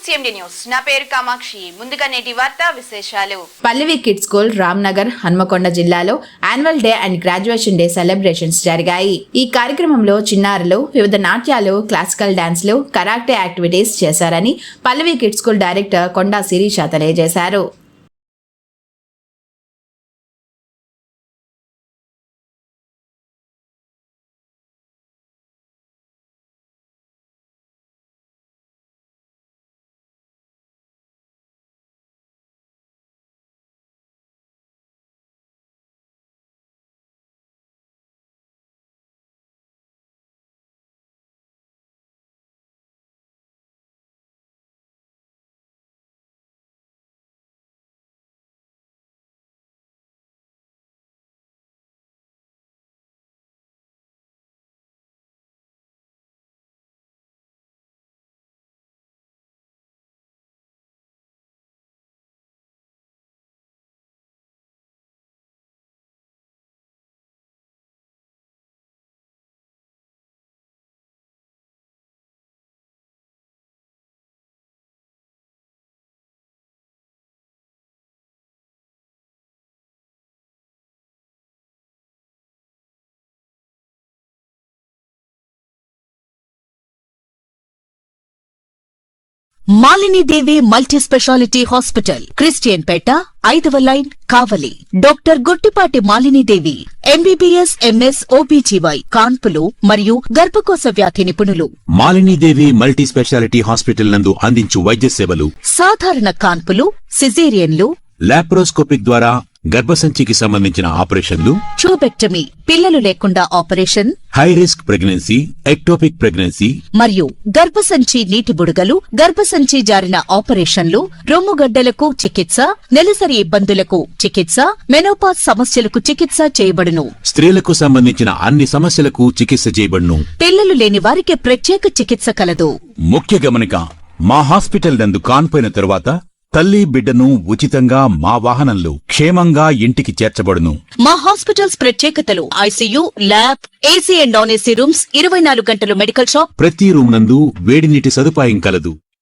CMD news నా పేరు కామాక్షి. ముందుగా నేటి వార్తా విశేషాలు. పల్లవి కిడ్స్ స్కూల్ రామ్నగర్ హన్మకొండ జిల్లాలో annual day and graduation day celebrations జరిగాయి. ఈ కార్యక్రమంలో చిన్నారులు వివిధ నాట్యాలు, క్లాసికల్ డాన్స్లు, కరాటే యాక్టివిటీస్ చేశారని Pallavi kids school director Konda Sirisha తెలియజేశారు. Malini Devi multi speciality hospital, Christian Peta, 5వ line, Kavali. Doctor Guttipati Malinidevi, MBBS, MS, OBGY, కాన్పులు మరియు గర్భకోశ వ్యాధి నిపుణులు. మాలినీదేవి మల్టీ స్పెషాలిటీ హాస్పిటల్ నందు అందించు వైద్య సేవలు: సాధారణ కాన్పులు, సిజేరియన్లు, లాప్రోస్కోపిక్ ద్వారా గర్భసంచికి సంబంధించిన ఆపరేషన్లు, ట్యూబెక్టమీ, పిల్లలు లేకుండా operation, high risk pregnancy, ectopic pregnancy మరియు గర్భసంచి నీటి బుడగలు, గర్భసంచి జారిన ఆపరేషన్లు, రొమ్ముగడ్డలకు చికిత్స, నెలసరి ఇబ్బందులకు చికిత్స, మెనోపాజ్ సమస్యలకు చికిత్స చేయబడును. స్త్రీలకు సంబంధించిన అన్ని సమస్యలకు చికిత్స చేయబడును. పిల్లలు లేని వారికి ప్రత్యేక చికిత్స కలదు. ముఖ్య గమనిక: మా హాస్పిటల్ నందు కాన్పోయిన తరువాత తల్లి బిడ్డను ఉచితంగా మా వాహనంలో క్షేమంగా ఇంటికి చేర్చబడును. మా హాస్పిటల్స్ ప్రత్యేకతలు: ICU, lab, AC and non AC rooms, 24 గంటలు మెడికల్ షాప్, ప్రతి రూమ్ నందు వేడి నీటి సదుపాయం కలదు.